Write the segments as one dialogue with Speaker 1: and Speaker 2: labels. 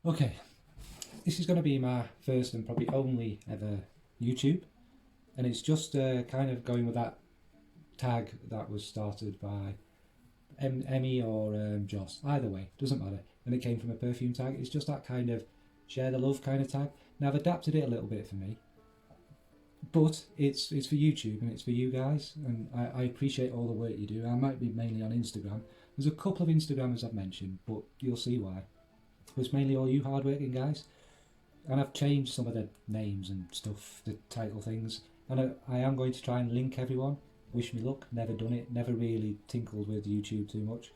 Speaker 1: Okay, this is going to be my first and probably only ever YouTube, and it's just kind of going with that tag that was started by Emmy or Joss. Either way, doesn't matter. And it came from a perfume tag. It's just that kind of share the love kind of tag. Now I've adapted it a little bit for me, but it's for YouTube and it's for you guys, and I appreciate all the work you do. I might be mainly on Instagram. There's a couple of Instagrammers I've mentioned, but you'll see why. It's mainly all you hardworking guys, and I've changed some of the names and stuff, the title things, and I am going to try and link everyone. Wish me luck. Never done it, never really tinkled with YouTube too much,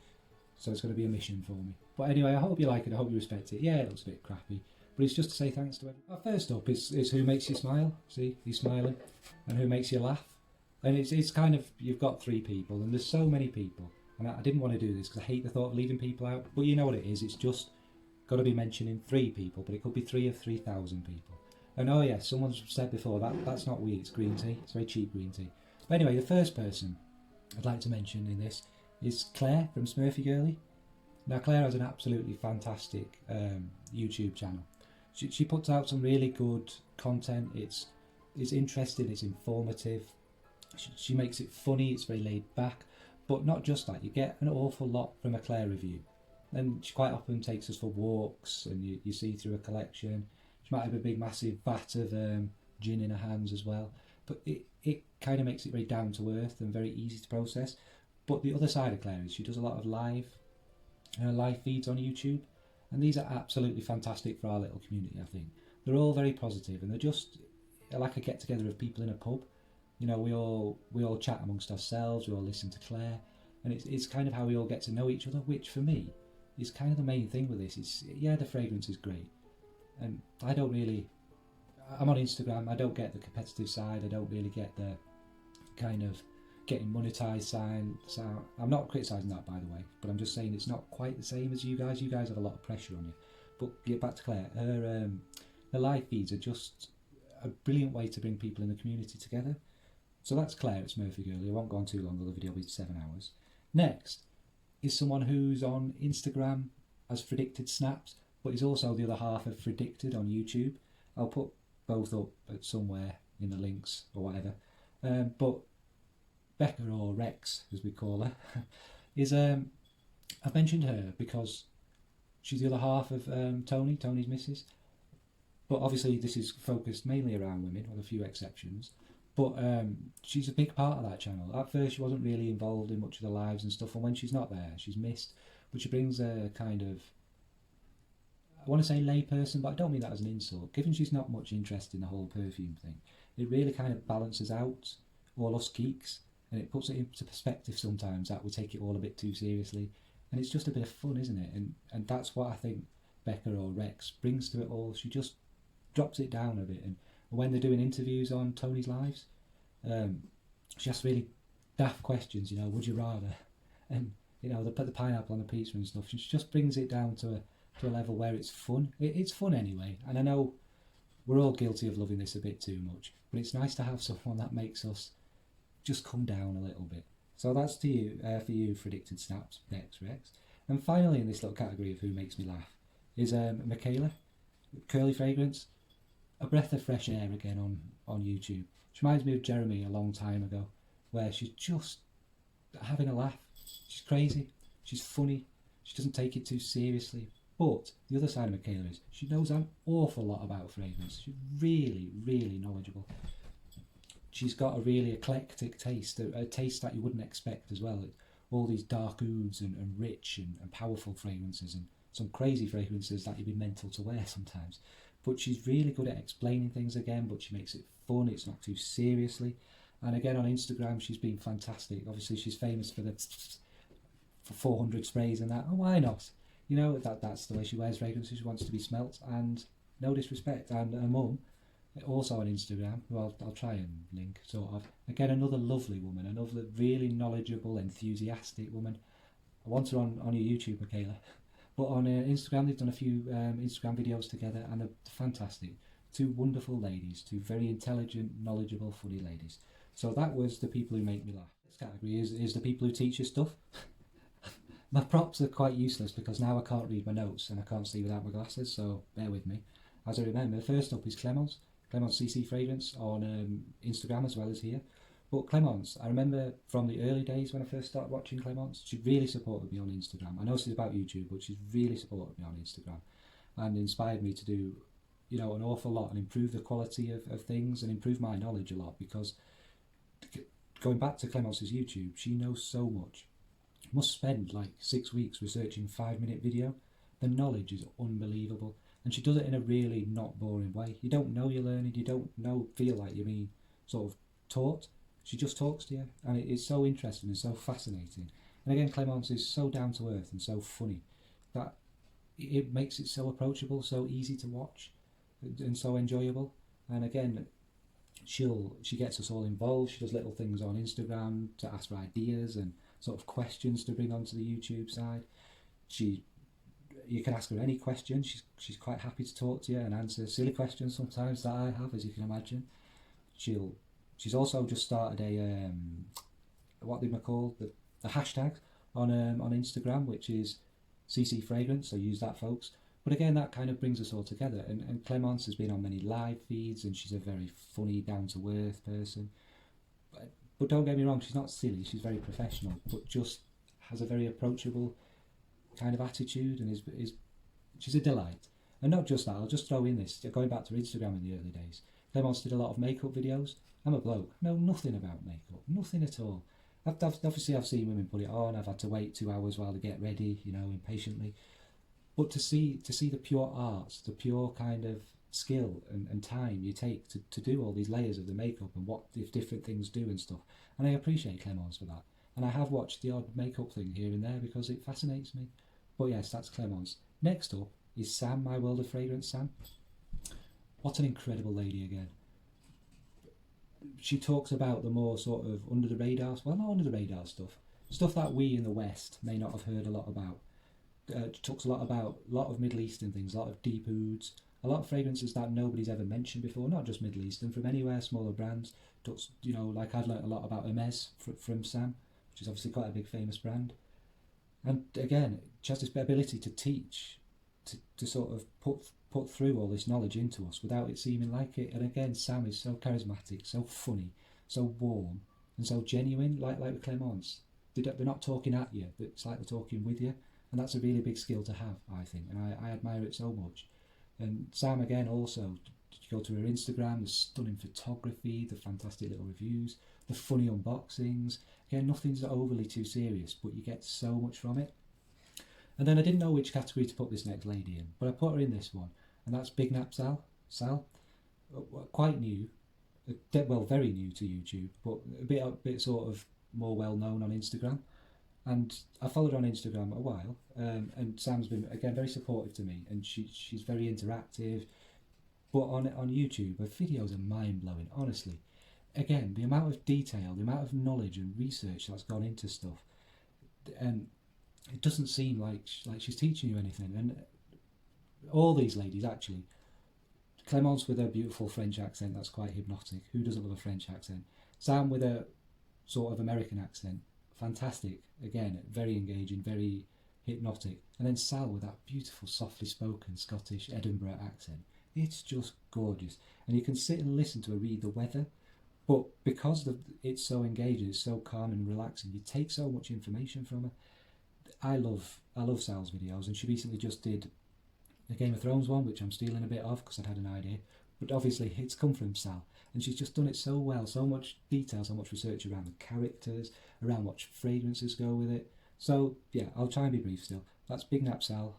Speaker 1: so it's going to be a mission for me. But anyway, I hope you like it, I hope you respect it. Yeah, it looks a bit crappy, but it's just to say thanks to everyone. First up is who makes you smile. See, he's smiling. And who makes you laugh. And it's kind of, you've got three people, and there's so many people, and I didn't want to do this because I hate the thought of leaving people out, but you know what it is, it's just got to be mentioning three people, but it could be 3 of 3,000 people. And oh yeah, someone's said before, that's not weed, it's green tea. It's very cheap green tea. But anyway, the first person I'd like to mention in this is Claire from Smurfy Girly. Now Claire has an absolutely fantastic YouTube channel. She puts out some really good content. It's interesting, it's informative. She makes it funny, it's very laid back. But not just that, you get an awful lot from a Claire review. And she quite often takes us for walks, and you see through a collection. She might have a big massive vat of gin in her hands as well. But it kind of makes it very down to earth and very easy to process. But the other side of Claire is she does a lot of live feeds on YouTube. And these are absolutely fantastic for our little community, I think. They're all very positive, and they're just like a get together of people in a pub. You know, we all chat amongst ourselves, we all listen to Claire, and it's kind of how we all get to know each other, which for me is kind of the main thing with this. It's, yeah, the fragrance is great, and I'm on Instagram, I don't get the competitive side, I don't really get the kind of getting monetized sign. So I'm not criticising that, by the way, but I'm just saying it's not quite the same as you guys. You guys have a lot of pressure on you. But get back to Claire, her live feeds are just a brilliant way to bring people in the community together. So that's Claire at Smurfy Girly. I won't go on too long, the video will be 7 hours. Next is someone who's on Instagram as Predicted Snaps, but is also the other half of Predicted on YouTube. I'll put both up at somewhere in the links or whatever. But Becca, or Rex as we call her, is I've mentioned her because she's the other half of Tony's missus. But obviously this is focused mainly around women, with a few exceptions. But she's a big part of that channel. At first she wasn't really involved in much of the lives and stuff, and when she's not there, she's missed. But she brings a kind of, I want to say layperson, but I don't mean that as an insult. Given she's not much interested in the whole perfume thing, it really kind of balances out all us geeks, and it puts it into perspective sometimes that we take it all a bit too seriously. And it's just a bit of fun, isn't it? And that's what I think Becca or Rex brings to it all. She just drops it down a bit, and when they're doing interviews on Tony's lives, she asks really daft questions, you know, would you rather? And, you know, they put the pineapple on the pizza and stuff. She just brings it down to a level where it's fun. It's fun anyway, and I know we're all guilty of loving this a bit too much, but it's nice to have someone that makes us just come down a little bit. So that's to you, for you, Predicted Snaps, next Rex. And finally in this little category of who makes me laugh is Michaela, Curly Fragrance. A breath of fresh air again on YouTube. She reminds me of Jeremy a long time ago, where she's just having a laugh. She's crazy, she's funny, she doesn't take it too seriously. But the other side of Michaela is she knows an awful lot about fragrance. She's really, really knowledgeable. She's got a really eclectic taste, a taste that you wouldn't expect as well. All these dark ouds and rich and powerful fragrances, and some crazy fragrances that you'd be mental to wear sometimes. But she's really good at explaining things again, but she makes it fun, it's not too seriously. And again on Instagram she's been fantastic. Obviously she's famous for 400 sprays and that. Oh, why not? You know, that's the way she wears fragrances. She wants to be smelt, and no disrespect. And her mum, also on Instagram, who I'll try and link, sort of. Again, another lovely woman, another really knowledgeable, enthusiastic woman. I want her on your YouTube, Michaela. But on Instagram, they've done a few Instagram videos together, and they're fantastic. Two wonderful ladies, two very intelligent, knowledgeable, funny ladies. So that was the people who make me laugh. This category is the people who teach you stuff. My props are quite useless because now I can't read my notes and I can't see without my glasses, so bear with me. As I remember, first up is Clemence CC Fragrance on Instagram as well as here. But Clemence, I remember from the early days when I first started watching Clemence, she really supported me on Instagram. I know she's about YouTube, but she's really supported me on Instagram and inspired me to do, an awful lot and improve the quality of things and improve my knowledge a lot, because going back to Clemence's YouTube, she knows so much. Must spend like 6 weeks researching a 5-minute video. The knowledge is unbelievable, and she does it in a really not boring way. You don't know you're learning, you don't feel like you're being sort of taught. She just talks to you, and it's so interesting and so fascinating. And again, Clemence is so down to earth and so funny that it makes it so approachable, so easy to watch, and so enjoyable. And again, she gets us all involved. She does little things on Instagram to ask for ideas and sort of questions to bring onto the YouTube side. You can ask her any question. She's quite happy to talk to you and answer silly questions sometimes that I have, as you can imagine. She's also just started a what they might call the hashtag on Instagram, which is CC Fragrance. So use that, folks. But again, that kind of brings us all together. And Clemence has been on many live feeds, and she's a very funny, down-to-earth person. But don't get me wrong, she's not silly, she's very professional, but just has a very approachable kind of attitude, and she's a delight. And not just that, I'll just throw in this, going back to Instagram in the early days, Clemence did a lot of makeup videos. I'm a bloke, know nothing about makeup, nothing at all. Obviously I've seen women put it on, I've had to wait 2 hours while they get ready, impatiently. But to see the pure arts, the pure kind of skill and time you take to do all these layers of the makeup and what if different things do and stuff. And I appreciate Clemence for that. And I have watched the odd makeup thing here and there because it fascinates me. But yes, that's Clemence. Next up is Sam, My World of Fragrance Sam. What an incredible lady again. She talks about the more sort of under the radar, well, not under the radar stuff that we in the West may not have heard a lot about. Talks a lot about a lot of Middle Eastern things, a lot of deep ouds, a lot of fragrances that nobody's ever mentioned before, not just Middle Eastern, from anywhere, smaller brands. Talks, like I'd learnt a lot about Hermes from Sam, which is obviously quite a big famous brand. And again, she has this ability to teach, to sort of put through all this knowledge into us without it seeming like it. And again, Sam is so charismatic, so funny, so warm, and so genuine, like with Clemence. They're not talking at you, it's like they're talking with you. And that's a really big skill to have, I think, and I admire it so much. And Sam, again, also, you go to her Instagram, the stunning photography, the fantastic little reviews, the funny unboxings. Again, nothing's overly too serious, but you get so much from it. And then I didn't know which category to put this next lady in, but I put her in this one, and that's Big Nap Sal. Quite new, well, very new to YouTube, but a bit sort of more well known on Instagram. And I followed her on Instagram a while, and Sam's been, again, very supportive to me, and she's very interactive. But on YouTube, her videos are mind-blowing, honestly. Again, the amount of detail, the amount of knowledge and research that's gone into stuff, and it doesn't seem like she's teaching you anything. And all these ladies, actually, Clemence with her beautiful French accent, that's quite hypnotic. Who doesn't love a French accent? Sam with a sort of American accent, fantastic. Again, very engaging, very hypnotic. And then Sal with that beautiful, softly spoken Scottish Edinburgh accent. It's just gorgeous. And you can sit and listen to her read the weather, but because it's so engaging, it's so calm and relaxing, you take so much information from her. I love Sal's videos, and she recently just did the Game of Thrones one, which I'm stealing a bit of because I'd had an idea. But obviously it's come from Sal, and she's just done it so well, so much detail, so much research around the characters, around what fragrances go with it. So yeah, I'll try and be brief still. That's Big Nap Sal,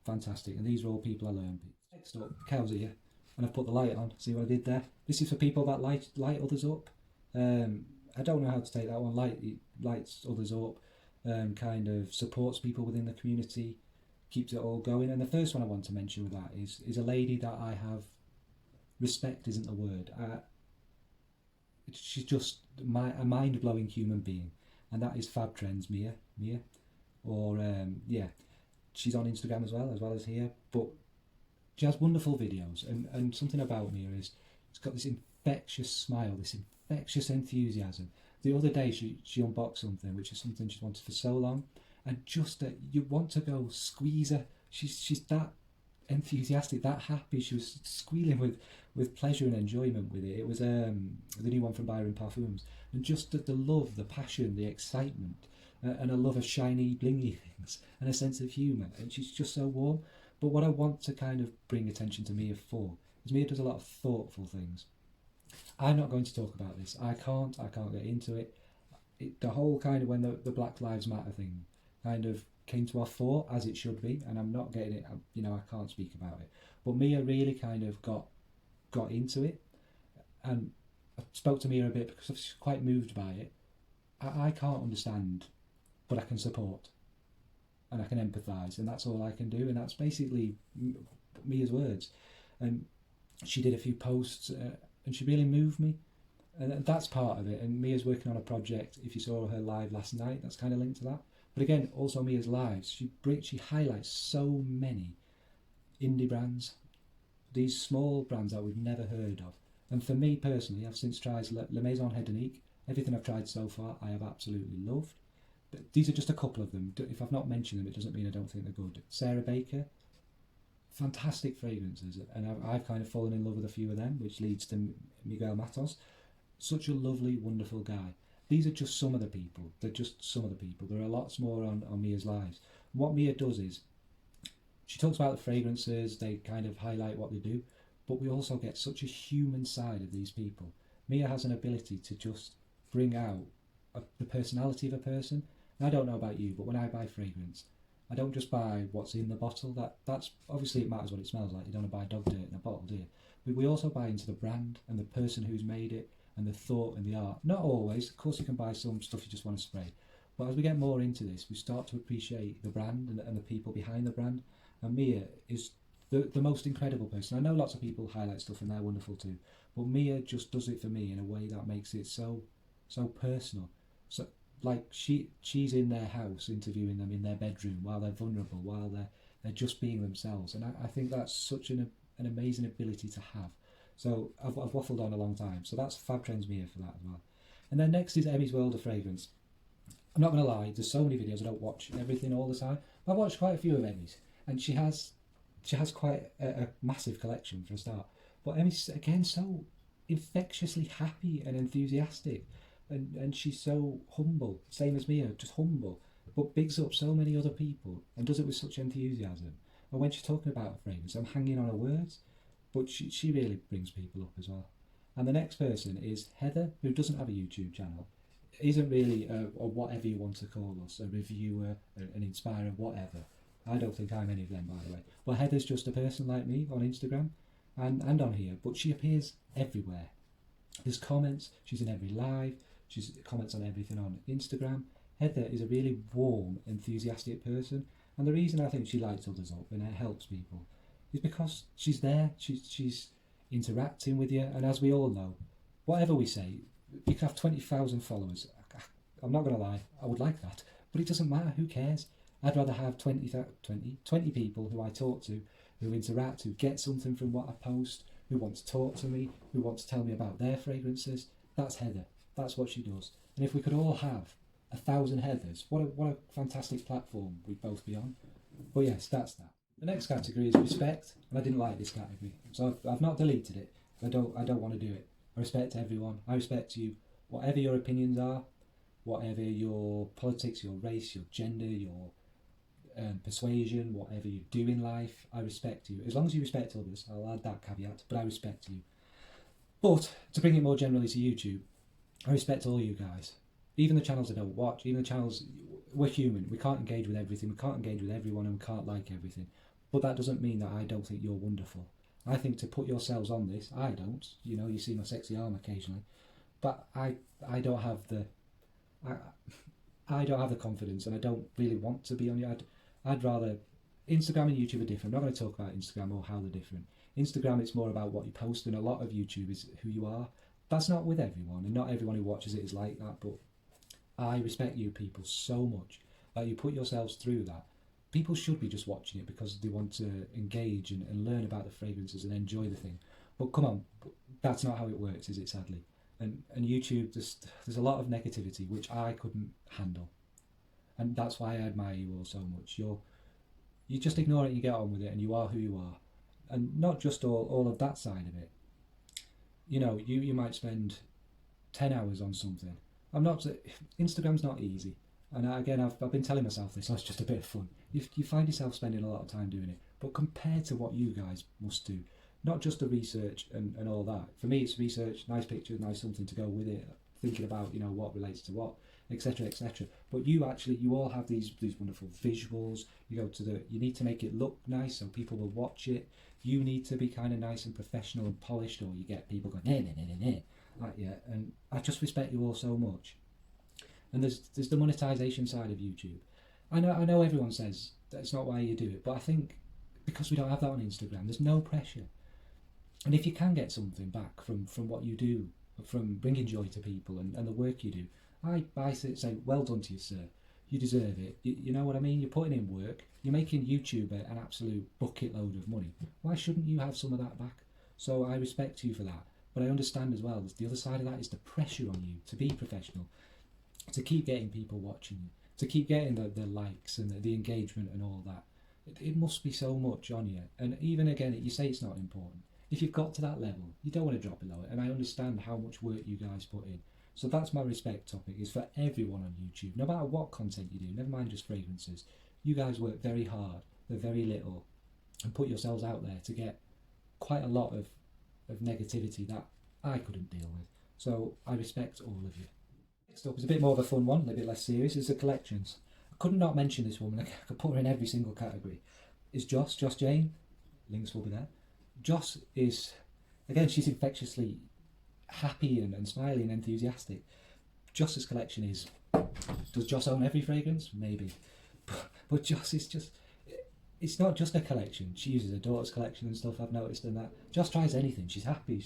Speaker 1: fantastic, and these are all people I learned. Next up, Cow's here, and I've put the light on, see what I did there? This is for people that light others up. I don't know how to take that one, lights others up, kind of supports people within the community, keeps it all going. And the first one I want to mention with that is a lady that I have, respect isn't the word, she's just a mind-blowing human being, and that is Fab Trends Mia, or she's on Instagram as well as here, but she has wonderful videos, and something about Mia is it's got this infectious smile, this infectious enthusiasm. The other day she unboxed something, which is something she's wanted for so long, and just you want to go squeeze her. She's that enthusiastic, that happy. She was squealing with pleasure and enjoyment with it. It was the new one from Byron Parfums, and just the love, the passion, the excitement, and a love of shiny, blingy things, and a sense of humour. And she's just so warm. But what I want to kind of bring attention to Mia for is Mia does a lot of thoughtful things. I'm not going to talk about this. I can't get into it. The whole kind of when the Black Lives Matter thing kind of came to our fore, as it should be, and I'm not getting it. I can't speak about it. But Mia really kind of got into it, and I spoke to Mia a bit because I was quite moved by it. I can't understand, but I can support, and I can empathise, and that's all I can do, and that's basically Mia's words. And she did a few posts, and she really moved me, and that's part of it. And Mia's working on a project. If you saw her live last night, that's kind of linked to that. But again, also Mia's lives, she highlights so many indie brands, these small brands that we've never heard of. And for me personally, I've since tried La Maison Hedonique. Everything I've tried so far, I have absolutely loved. But these are just a couple of them. If I've not mentioned them, it doesn't mean I don't think they're good. Sarah Baker, fantastic fragrances, and I've kind of fallen in love with a few of them, which leads to Miguel Matos. Such a lovely, wonderful guy. These are just some of the people. They're just some of the people. There are lots more on Mia's lives. And what Mia does is, she talks about the fragrances, they kind of highlight what they do, but we also get such a human side of these people. Mia has an ability to just bring out the personality of a person. And I don't know about you, but when I buy fragrance, I don't just buy what's in the bottle. That's obviously, it matters what it smells like. You don't want to buy dog dirt in a bottle, do you? But we also buy into the brand and the person who's made it and the thought and the art. Not always. Of course, you can buy some stuff you just want to spray. But as we get more into this, we start to appreciate the brand and the people behind the brand. And Mia is the most incredible person. I know lots of people highlight stuff and they're wonderful too. But Mia just does it for me in a way that makes it so personal. So like she's in their house interviewing them in their bedroom while they're vulnerable, while they're just being themselves. And I think that's such an amazing ability to have. So I've waffled on a long time. So that's Fab Trends Mia for that as well. And then next is Emmy's World of Fragrance. I'm not going to lie, there's so many videos, I don't watch everything all the time. But I've watched quite a few of Emmy's, and she has quite a massive collection for a start. But Emmy's, again, so infectiously happy and enthusiastic, and she's so humble, same as Mia, just humble, but bigs up so many other people and does it with such enthusiasm. And when she's talking about a fragrance, I'm hanging on her words, but she really brings people up as well. And the next person is Heather, who doesn't have a YouTube channel, isn't really or whatever you want to call us, a reviewer, an inspirer, whatever. I don't think I'm any of them, by the way. But Heather's just a person like me on Instagram and on here, but she appears everywhere. There's comments, she's in every live, she comments on everything on Instagram. Heather is a really warm, enthusiastic person, and the reason I think she lights others up and it helps people is because she's there, she's interacting with you, and as we all know, whatever we say, you can have 20,000 followers. I'm not going to lie, I would like that, but it doesn't matter, who cares? I'd rather have 20 people who I talk to, who interact, who get something from what I post, who want to talk to me, who want to tell me about their fragrances. That's Heather. That's what she does. And if we could all have 1,000 Heathers, what a fantastic platform we'd both be on. But yes, that's that. The next category is respect, and I didn't like this category, so I've not deleted it. I don't want to do it. I respect everyone. I respect you, whatever your opinions are, whatever your politics, your race, your gender, your persuasion, whatever you do in life, I respect you. As long as you respect others, I'll add that caveat, but I respect you. But to bring it more generally to YouTube, I respect all you guys. Even the channels I don't watch, even the channels, we're human. We can't engage with everything, we can't engage with everyone, and we can't like everything. But that doesn't mean that I don't think you're wonderful. I think to put yourselves on this, I don't. You know, you see my sexy arm occasionally, but I don't have the I don't have the confidence, and I don't really want to be on you. I'd rather, Instagram and YouTube are different. I'm not going to talk about Instagram or how they're different. Instagram, it's more about what you post, and a lot of YouTube is who you are. That's not with everyone, and not everyone who watches it is like that, but I respect you people so much that you put yourselves through that. People should be just watching it because they want to engage and learn about the fragrances and enjoy the thing. But come on, that's not how it works, is it, sadly? And YouTube, there's a lot of negativity which I couldn't handle. and that's why I admire you all so much. You just ignore it and you get on with it, and you are who you are, and not just all of that side of it. You know, you might spend 10 hours on something. Instagram's not easy, and again I've been telling myself this, so it's just a bit of fun. You find yourself spending a lot of time doing it, but compared to what you guys must do, not just the research and all that. For me, it's research, nice pictures, nice something to go with it, thinking about, you know, what relates to what, etc., etc. But you all have these wonderful visuals. You need to make it look nice so people will watch it. You need to be kind of nice and professional and polished, or you get people going nah like yeah. And I just respect you all so much. And there's the monetization side of YouTube. I know everyone says that's not why you do it, but I think because we don't have that on Instagram, there's no pressure. And if you can get something back from what you do, from bringing joy to people and the work you do, I say, well done to you, sir. You deserve it. You know what I mean? You're putting in work. You're making YouTube an absolute bucket load of money. Why shouldn't you have some of that back? So I respect you for that. But I understand as well, the other side of that is the pressure on you to be professional, to keep getting people watching you, to keep getting the likes and the engagement and all that. It must be so much on you. And even again, you say it's not important. If you've got to that level, you don't want to drop below it. And I understand how much work you guys put in. So that's my respect topic, is for everyone on YouTube, no matter what content you do, never mind just fragrances. You guys work very hard, they're very little, and put yourselves out there to get quite a lot of negativity that I couldn't deal with. So I respect all of you. Next up is a bit more of a fun one, a little bit less serious, is the collections. I could not mention this woman, I could put her in every single category. Is Joss Jane, links will be there. Joss is, again, she's infectiously happy and smiley and enthusiastic. Joss's collection is, does Joss own every fragrance? Maybe. But Joss is just, it's not just a collection. She uses her daughter's collection and stuff, I've noticed, and that. Joss tries anything. She's happy.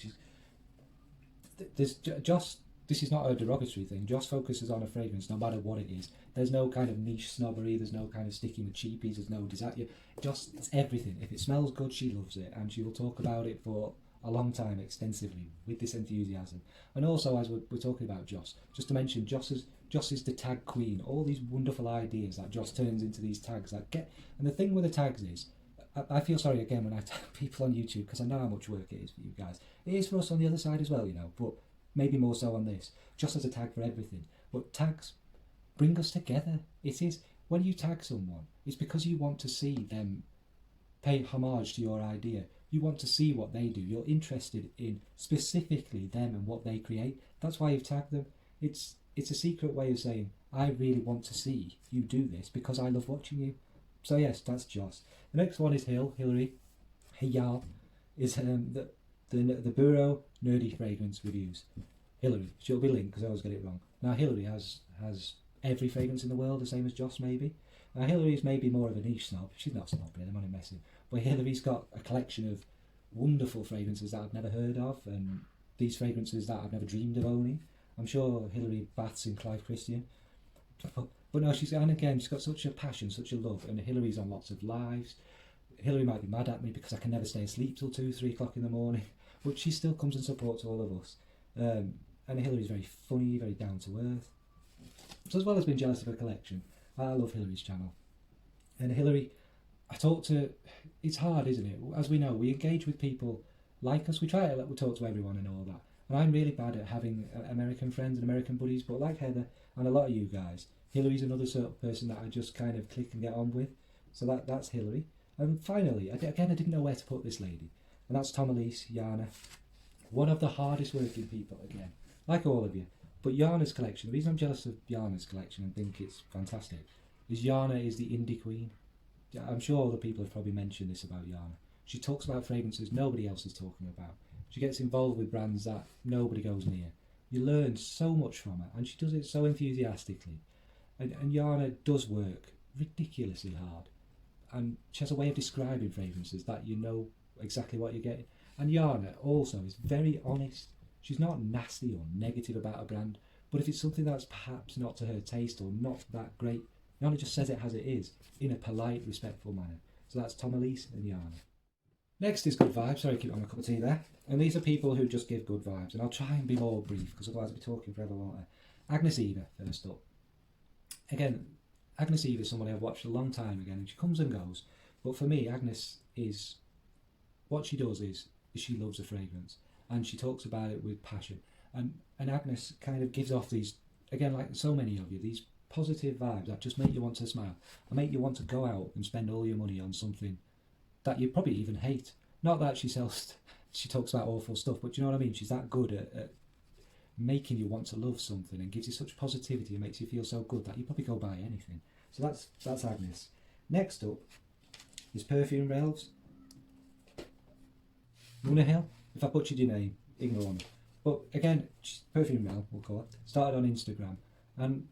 Speaker 1: Joss, this is not a derogatory thing. Joss focuses on a fragrance no matter what it is. There's no kind of niche snobbery. There's no kind of sticking with cheapies. There's no desire. Joss, it's everything. If it smells good, she loves it, and she will talk about it for a long time extensively with this enthusiasm. And also, as we're talking about Joss, just to mention, Joss is the tag queen. All these wonderful ideas that Joss turns into these tags that get. And the thing with the tags is, I feel sorry again when I tag people on YouTube, because I know how much work it is for you guys. It is for us on the other side as well, you know, but maybe more so on this. Joss has a tag for everything. But tags bring us together. It is, when you tag someone, it's because you want to see them pay homage to your idea. You want to see what they do. You're interested in specifically them and what they create. That's why you've tagged them. It's a secret way of saying, I really want to see you do this because I love watching you. So yes, that's Joss. The next one is Hillary. Hiyal is the Bureau Nerdy Fragrance Reviews. Hillary, she'll be linked because I always get it wrong. Now Hillary has every fragrance in the world, the same as Joss maybe. Now Hillary's maybe more of a niche snob. She's not snobbing, I'm only messing. But Hillary's got a collection of wonderful fragrances that I've never heard of, and these fragrances that I've never dreamed of owning. I'm sure Hillary baths in Clive Christian. But no, she's got such a passion, such a love, and Hillary's on lots of lives. Hillary might be mad at me because I can never stay asleep till 2-3 o'clock in the morning, but she still comes and supports all of us. And Hillary's very funny, very down to earth. So as well as being jealous of her collection, I love Hillary's channel. And Hillary, it's hard, isn't it? As we know, we engage with people like us. We talk to everyone and all that. And I'm really bad at having American friends and American buddies, but like Heather and a lot of you guys, Hillary's another sort of person that I just kind of click and get on with. So that's Hillary. And finally, I didn't know where to put this lady. And that's Tom Elise, Yana. One of the hardest working people, again, like all of you. But Yana's collection, the reason I'm jealous of Yana's collection and think it's fantastic, is Yana is the indie queen. I'm sure other people have probably mentioned this about Yana. She talks about fragrances nobody else is talking about. She gets involved with brands that nobody goes near. You learn so much from her, and she does it so enthusiastically. And Yana does work ridiculously hard. And she has a way of describing fragrances that you know exactly what you're getting. And Yana also is very honest. She's not nasty or negative about a brand, but if it's something that's perhaps not to her taste or not that great, Yana just says it as it is, in a polite, respectful manner. So that's Tom Elise and Yana. Next is Good Vibes. Sorry, I keep on a cup of tea there. And these are people who just give good vibes. And I'll try and be more brief, because otherwise I'll be talking forever, won't I? Agnes Eva, first up. Again, Agnes Eve is somebody I've watched a long time again, and she comes and goes. But for me, Agnes is, what she does is she loves a fragrance, and she talks about it with passion. And Agnes kind of gives off these, again, like so many of you, these positive vibes that just make you want to smile and make you want to go out and spend all your money on something that you probably even hate. Not that she talks about awful stuff, but do you know what I mean? She's that good at making you want to love something, and gives you such positivity and makes you feel so good that you probably go buy anything. So that's Agnes. Next up is Perfume Relves. Hill. If I butchered your name, ignore me. But again, Perfume Rel, we'll call it, started on Instagram, and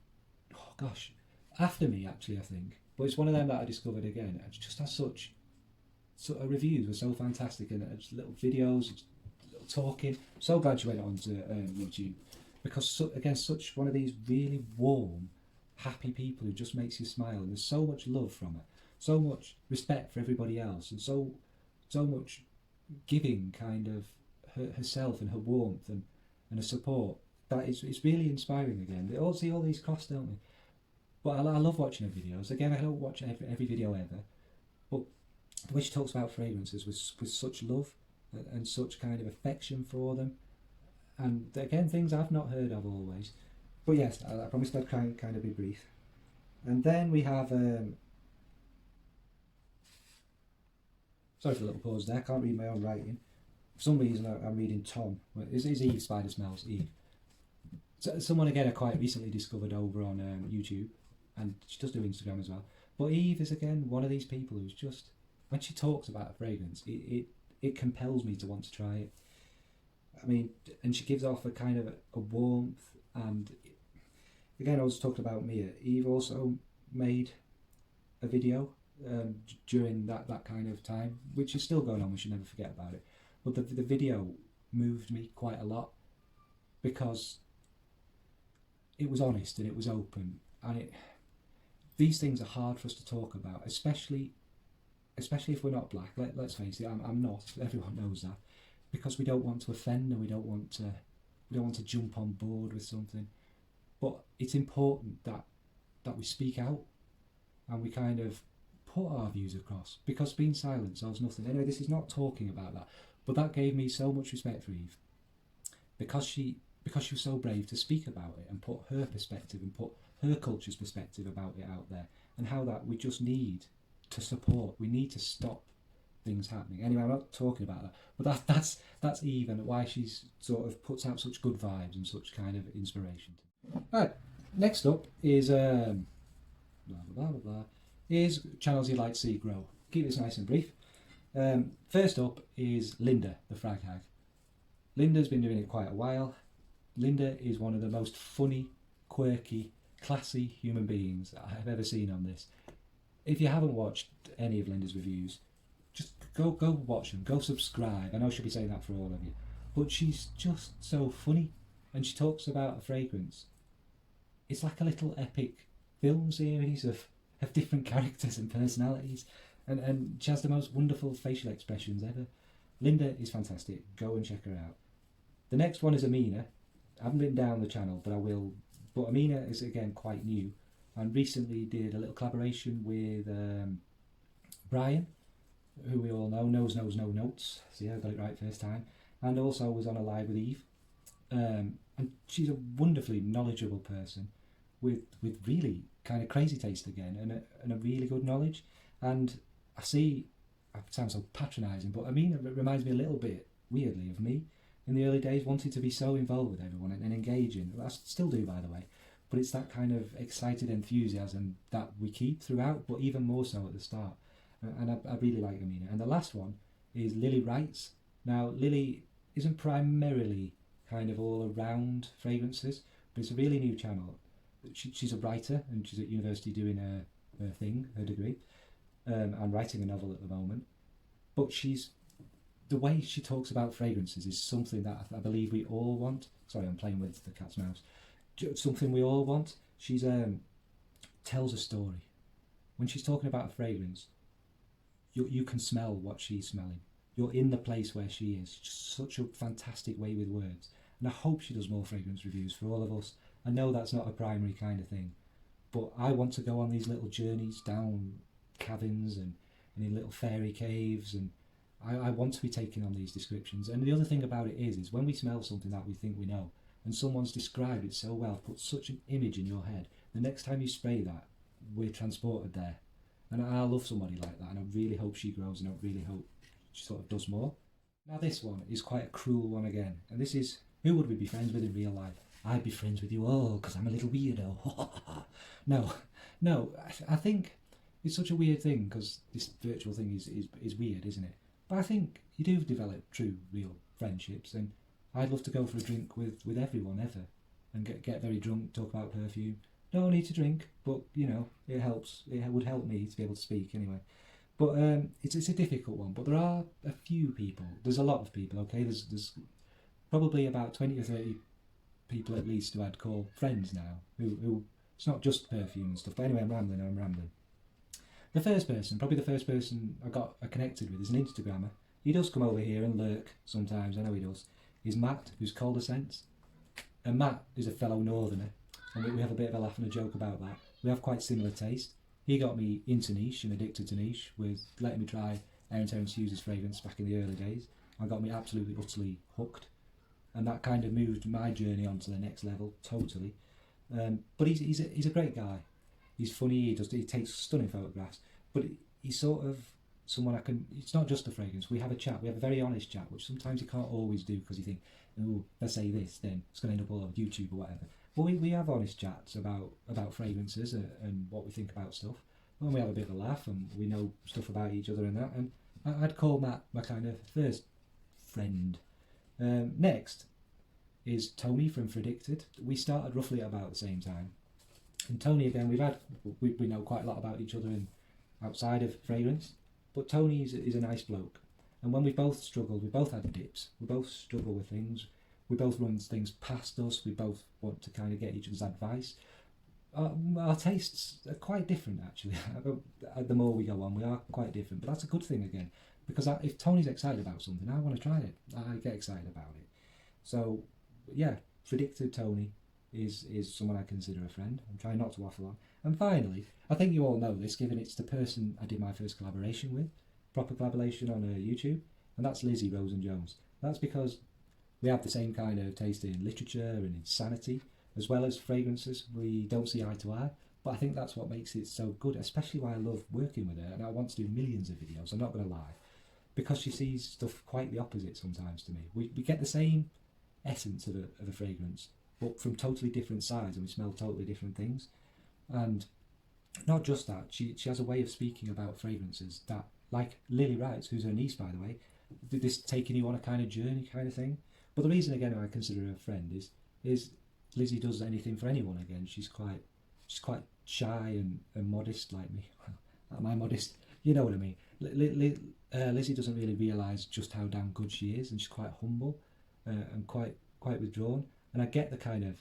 Speaker 1: oh gosh, after me actually, I think. But it's one of them that I discovered again. It just has such reviews were so fantastic, and just little videos, little talking. So glad you went on to YouTube, because again, such one of these really warm, happy people who just makes you smile, and there's so much love from her, so much respect for everybody else, and so much giving kind of herself and her warmth and her support. That it's really inspiring again. They all see all these cross, don't they? But I love watching her videos. Again, I don't watch every video ever, but the way she talks about fragrances with such love and such kind of affection for them, and again, things I've not heard of always. But yes, I promised I'd kind of be brief. And then we have sorry for a little pause there, I can't read my own writing. For some reason I'm reading Tom. Is Eve Spider Smells? Eve. So, someone again I quite recently discovered over on YouTube, and she does do Instagram as well. But Eve is again one of these people who's just, when she talks about a fragrance, it compels me to want to try it. I mean, and she gives off a kind of a warmth, and again I was talking about Mia. Eve also made a video during that kind of time, which is still going on, we should never forget about it. But the video moved me quite a lot, because it was honest and it was open, and these things are hard for us to talk about, especially if we're not black. Let's face it, I'm not. Everyone knows that, because we don't want to offend, and we don't want to jump on board with something. But it's important that we speak out, and we kind of put our views across, because being silent solves nothing. Anyway, this is not talking about that, but that gave me so much respect for Eve, because she was so brave to speak about it and put her perspective and put her culture's perspective about it out there, and how that we just need to support. We need to stop things happening. Anyway, I'm not talking about that, but that's Eve, and why she's sort of puts out such good vibes and such kind of inspiration. Right, next up is blah blah blah blah, is channels you'd like to see grow. Keep this nice and brief. First up is Linda, the Frag Hag. Linda's been doing it quite a while. Linda is one of the most funny, quirky, classy human beings that I have ever seen on this. If you haven't watched any of Linda's reviews, just go watch them, go subscribe. I know she'll be saying that for all of you, but she's just so funny, and she talks about a fragrance. It's like a little epic film series of different characters and personalities, and she has the most wonderful facial expressions ever. Linda is fantastic. Go and check her out. The next one is Amina. I haven't written down the channel, but I will. But Amina is again quite new, and recently did a little collaboration with Brian, who we all know, knows no notes. See, I got it right first time. And also was on a live with Eve. And she's a wonderfully knowledgeable person with really kind of crazy taste again, and a really good knowledge. And I sound so patronising, but Amina reminds me a little bit, weirdly, of me in the early days, wanting to be so involved with everyone and engaging. I still do, by the way, but it's that kind of excited enthusiasm that we keep throughout, but even more so at the start. And I really like Amina. And the last one is Lily Wrights. Now, Lily isn't primarily kind of all around fragrances, but it's a really new channel. She's a writer, and she's at university doing her degree, and writing a novel at the moment. But the way she talks about fragrances is something that I believe we all want. Sorry, I'm playing with the cat's mouse. Something we all want. She's tells a story. When she's talking about a fragrance, you can smell what she's smelling. You're in the place where she is. Just such a fantastic way with words. And I hope she does more fragrance reviews for all of us. I know that's not a primary kind of thing, But I want to go on these little journeys down caverns and in little fairy caves, and I want to be taking on these descriptions. And the other thing about it is when we smell something that we think we know, and someone's described it so well, put such an image in your head, the next time you spray that, we're transported there. And I love somebody like that, and I really hope she grows, and I really hope she sort of does more. Now this one is quite a cruel one again, and this is, who would we be friends with in real life? I'd be friends with you all, because I'm a little weirdo. no, I think it's such a weird thing, because this virtual thing is weird, isn't it? But I think you do develop true, real friendships, and I'd love to go for a drink with everyone ever, and get very drunk, talk about perfume. No need to drink, but you know, it helps. It would help me to be able to speak anyway. But it's a difficult one. But there are a few people. There's a lot of people. Okay, there's probably about 20 or 30 people at least who I'd call friends now. Who it's not just perfume and stuff. But anyway, I'm rambling. The first person I got connected with is an Instagrammer. He does come over here and lurk sometimes. I know he does. He's Matt, who's called a sense. And Matt is a fellow northerner, and we have a bit of a laugh and a joke about that. We have quite similar taste. He got me into niche and addicted to niche with letting me try Aaron Terence Hughes' fragrance back in the early days. I got me absolutely, utterly hooked. And that kind of moved my journey on to the next level, totally. But he's a great guy. He's funny, he takes stunning photographs. But he's sort of someone I can, it's not just the fragrance, we have a chat, we have a very honest chat, which sometimes you can't always do because you think, oh, if I say this, then it's going to end up all over YouTube or whatever. But we have honest chats about fragrances and what we think about stuff. And we have a bit of a laugh and we know stuff about each other and that. And I'd call Matt my kind of first friend. Next is Tony from Predicted. We started roughly about the same time. And Tony, again, we know quite a lot about each other outside of fragrance. But Tony is a nice bloke. And when we both struggled, we both had dips. We both struggle with things. We both run things past us. We both want to kind of get each other's advice. Our tastes are quite different, actually. The more we go on, we are quite different. But that's a good thing, again. Because if Tony's excited about something, I want to try it. I get excited about it. So, yeah, Predicted Tony is someone I consider a friend. I'm trying not to waffle on. And finally, I think you all know this, given it's the person I did my first collaboration with, proper collaboration on YouTube, and that's Lizzie Rosen-Jones. That's because we have the same kind of taste in literature and insanity, as well as fragrances. We don't see eye to eye, but I think that's what makes it so good, especially why I love working with her, and I want to do millions of videos, I'm not going to lie, because she sees stuff quite the opposite sometimes to me. We get the same essence of a fragrance, but from totally different sides, and we smell totally different things. And not just that, she has a way of speaking about fragrances that, like Lily writes, who's her niece, by the way, this taking you on a kind of journey kind of thing. But the reason, again, I consider her a friend is Lizzie does anything for anyone. Again, she's quite shy and modest like me. Am I modest? You know what I mean. Lizzie doesn't really realise just how damn good she is, and she's quite humble and quite withdrawn. And I get the kind of,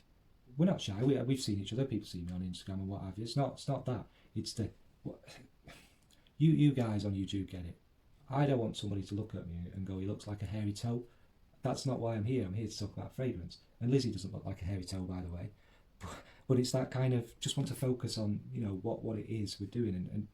Speaker 1: we're not shy. We've seen each other. People see me on Instagram and what have you. It's not that. It's the you guys on YouTube get it. I don't want somebody to look at me and go, he looks like a hairy toe. That's not why I'm here. I'm here to talk about fragrance. And Lizzie doesn't look like a hairy toe, by the way. But it's that kind of, just want to focus on, you know, what it is we're doing, and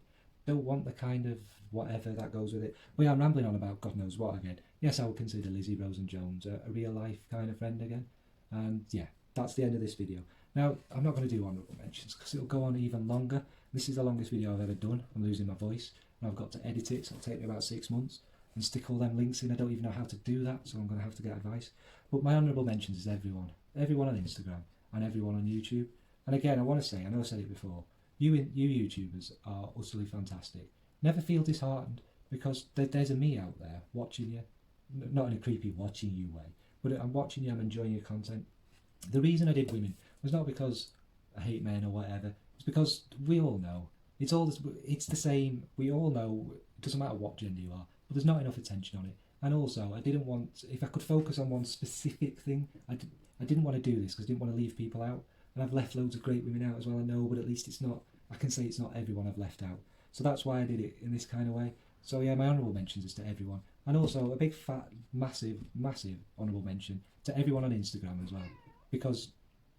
Speaker 1: don't want the kind of whatever that goes with it. Well, yeah, I'm rambling on about God knows what again. Yes, I would consider Lizzie Rosen-Jones a real life kind of friend again. And yeah, that's the end of this video. Now, I'm not going to do honourable mentions because it'll go on even longer. This is the longest video I've ever done. I'm losing my voice and I've got to edit it, so it'll take me about 6 months and stick all them links in. I don't even know how to do that, so I'm going to have to get advice. But my honourable mentions is everyone on Instagram and everyone on YouTube. And again, I want to say, I know I said it before, you YouTubers are utterly fantastic. Never feel disheartened, because there's a me out there watching you, not in a creepy watching you way, but I'm watching you, I'm enjoying your content. The reason I did women was not because I hate men or whatever. It's because we all know it's the same. We all know it doesn't matter what gender you are, but there's not enough attention on it. And also, I didn't want, if I could focus on one specific thing, I didn't want to do this because I didn't want to leave people out. And I've left loads of great women out as well, I know, but at least it's not, I can say it's not everyone I've left out. So that's why I did it in this kind of way. So yeah, my honourable mentions is to everyone. And also a big fat, massive honourable mention to everyone on Instagram as well. Because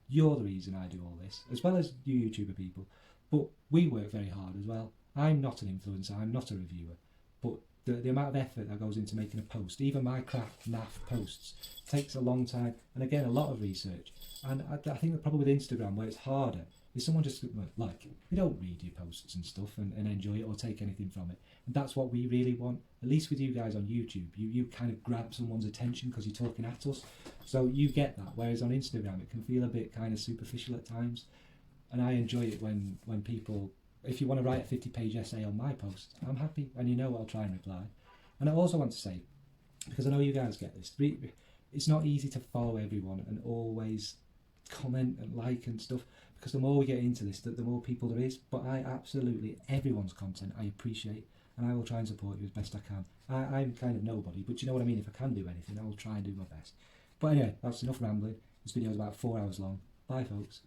Speaker 1: You're the reason I do all this, as well as you YouTuber people. But we work very hard as well. I'm not an influencer, I'm not a reviewer, but the amount of effort that goes into making a post, even my craft naff posts, takes a long time, and again, a lot of research. And I think the problem with Instagram, where it's harder, is someone just, like, they don't read your posts and stuff and enjoy it or take anything from it. And that's what we really want, at least with you guys on YouTube. You kind of grab someone's attention because you're talking at us. So you get that, whereas on Instagram, it can feel a bit kind of superficial at times. And I enjoy it when people, if you want to write a 50-page essay on my post, I'm happy, and you know I'll try and reply. And I also want to say, because I know you guys get this, it's not easy to follow everyone and always comment and like and stuff, because the more we get into this, the more people there is. But I absolutely, everyone's content I appreciate, and I will try and support you as best I can. I'm kind of nobody, but you know what I mean? If I can do anything, I will try and do my best. But anyway, that's enough rambling. This video is about 4 hours long. Bye, folks.